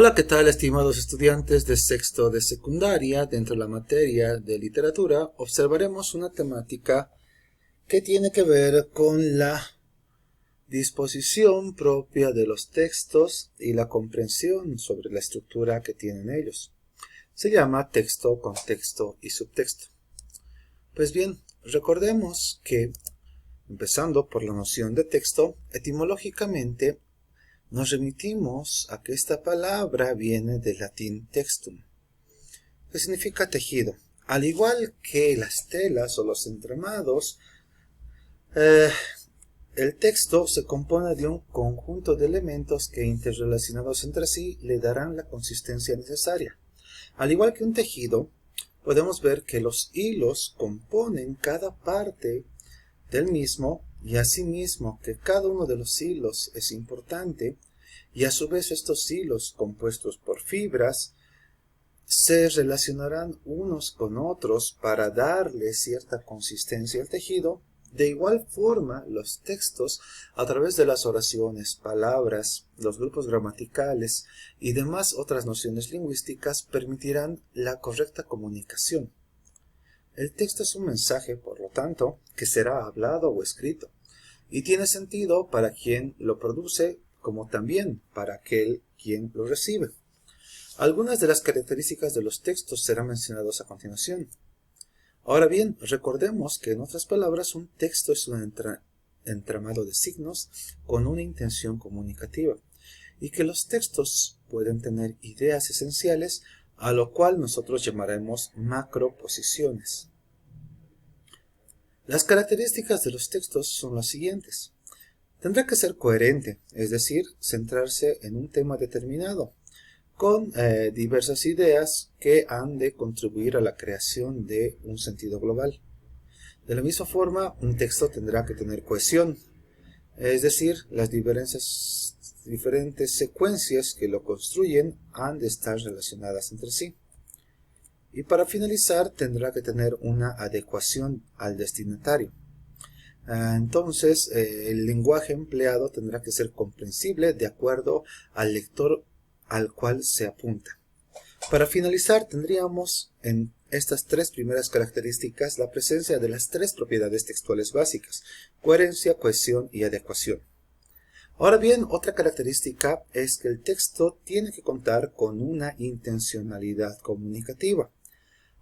Hola, ¿qué tal, estimados estudiantes de sexto de secundaria? Dentro de la materia de literatura observaremos una temática que tiene que ver con la disposición propia de los textos y la comprensión sobre la estructura que tienen ellos. Se llama texto, contexto y subtexto. Pues bien, recordemos que, empezando por la noción de texto, etimológicamente nos remitimos a que esta palabra viene del latín textum, que significa tejido. Al igual que las telas o los entramados, el texto se compone de un conjunto de elementos que, interrelacionados entre sí, le darán la consistencia necesaria. Al igual que un tejido, podemos ver que los hilos componen cada parte del mismo, y asimismo que cada uno de los hilos es importante, y a su vez estos hilos compuestos por fibras se relacionarán unos con otros para darle cierta consistencia al tejido. De igual forma, los textos, a través de las oraciones, palabras, los grupos gramaticales y demás otras nociones lingüísticas, permitirán la correcta comunicación. El texto es un mensaje, por lo tanto, que será hablado o escrito, y tiene sentido para quien lo produce, como también para aquel quien lo recibe. Algunas de las características de los textos serán mencionadas a continuación. Ahora bien, recordemos que en otras palabras un texto es un entramado de signos con una intención comunicativa, y que los textos pueden tener ideas esenciales, a lo cual nosotros llamaremos macroposiciones. Las características de los textos son las siguientes. Tendrá que ser coherente, es decir, centrarse en un tema determinado, con diversas ideas que han de contribuir a la creación de un sentido global. De la misma forma, un texto tendrá que tener cohesión, es decir, las diferentes secuencias que lo construyen han de estar relacionadas entre sí. Y para finalizar, tendrá que tener una adecuación al destinatario. Entonces, el lenguaje empleado tendrá que ser comprensible de acuerdo al lector al cual se apunta. Para finalizar, tendríamos en estas tres primeras características la presencia de las tres propiedades textuales básicas: coherencia, cohesión y adecuación. Ahora bien, otra característica es que el texto tiene que contar con una intencionalidad comunicativa.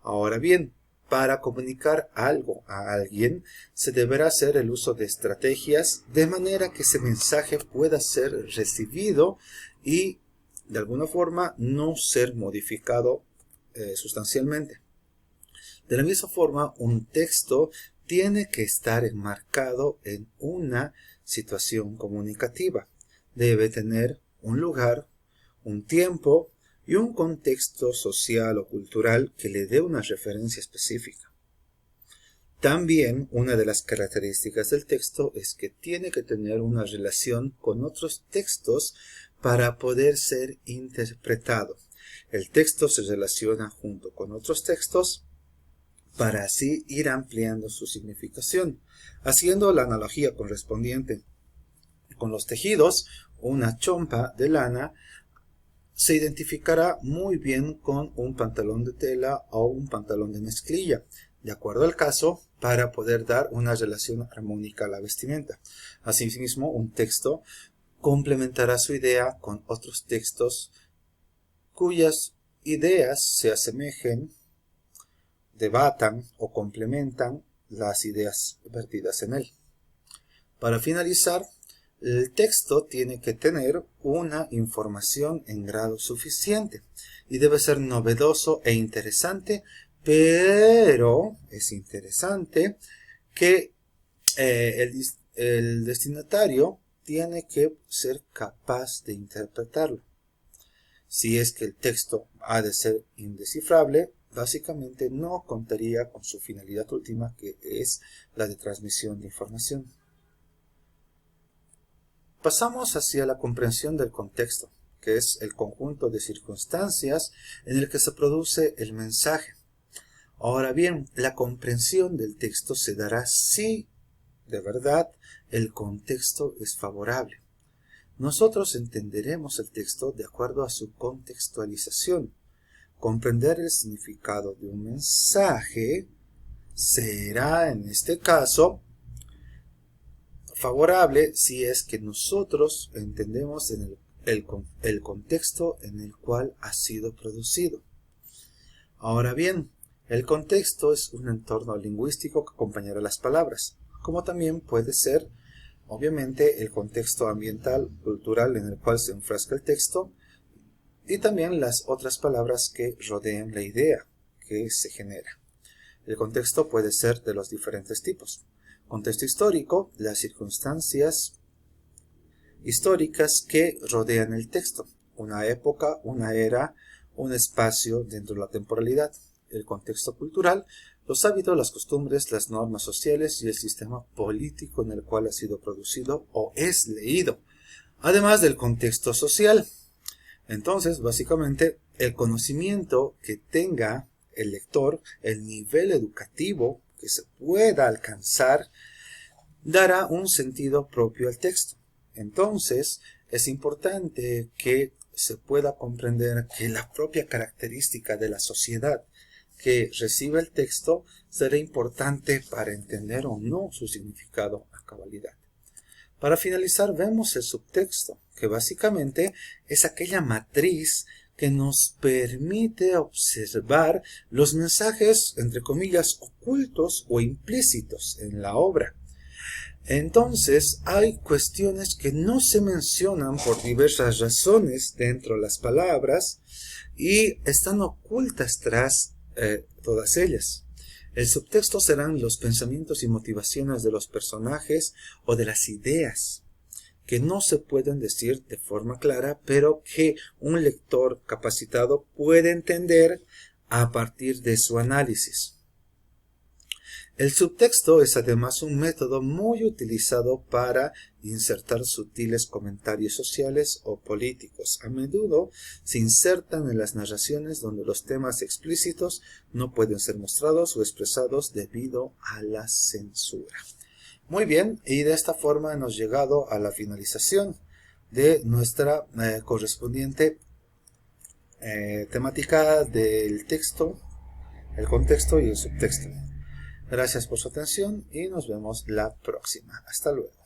Ahora bien, para comunicar algo a alguien, se deberá hacer el uso de estrategias de manera que ese mensaje pueda ser recibido y, de alguna forma, no ser modificado sustancialmente. De la misma forma, un texto tiene que estar enmarcado en una situación comunicativa. Debe tener un lugar, un tiempo y un contexto social o cultural que le dé una referencia específica. También una de las características del texto es que tiene que tener una relación con otros textos para poder ser interpretado. El texto se relaciona junto con otros textos para así ir ampliando su significación. Haciendo la analogía correspondiente con los tejidos, una chompa de lana se identificará muy bien con un pantalón de tela o un pantalón de mezclilla, de acuerdo al caso, para poder dar una relación armónica a la vestimenta. Asimismo, un texto complementará su idea con otros textos cuyas ideas se asemejen, debatan o complementan las ideas vertidas en él. Para finalizar, el texto tiene que tener una información en grado suficiente y debe ser novedoso e interesante, pero es interesante que el destinatario tiene que ser capaz de interpretarlo. Si es que el texto ha de ser indescifrable, básicamente no contaría con su finalidad última, que es la de transmisión de información. Pasamos hacia la comprensión del contexto, que es el conjunto de circunstancias en el que se produce el mensaje. Ahora bien, la comprensión del texto se dará si, de verdad, el contexto es favorable. nosotros entenderemos el texto de acuerdo a su contextualización. Comprender el significado de un mensaje será, en este caso, favorable si es que nosotros entendemos el contexto en el cual ha sido producido. Ahora bien, el contexto es un entorno lingüístico que acompañará las palabras, como también puede ser, obviamente, el contexto ambiental, cultural en el cual se enfrasca el texto, y también las otras palabras que rodean la idea que se genera. El contexto puede ser de los diferentes tipos. Contexto histórico, las circunstancias históricas que rodean el texto. Una época, una era, un espacio dentro de la temporalidad. El contexto cultural, los hábitos, las costumbres, las normas sociales y el sistema político en el cual ha sido producido o es leído. Además del contexto social. Entonces, básicamente, el conocimiento que tenga el lector, el nivel educativo que se pueda alcanzar, dará un sentido propio al texto. Entonces, es importante que se pueda comprender que la propia característica de la sociedad que recibe el texto será importante para entender o no su significado a cabalidad. Para finalizar, vemos el subtexto, que básicamente es aquella matriz que nos permite observar los mensajes, entre comillas, ocultos o implícitos en la obra. Entonces, hay cuestiones que no se mencionan por diversas razones dentro de las palabras y están ocultas tras todas ellas. El subtexto serán los pensamientos y motivaciones de los personajes o de las ideas que no se pueden decir de forma clara, pero que un lector capacitado puede entender a partir de su análisis. El subtexto es además un método muy utilizado para insertar sutiles comentarios sociales o políticos. A menudo se insertan en las narraciones donde los temas explícitos no pueden ser mostrados o expresados debido a la censura. Muy bien, y de esta forma hemos llegado a la finalización de nuestra correspondiente temática del texto, el contexto y el subtexto. Gracias por su atención y nos vemos la próxima. Hasta luego.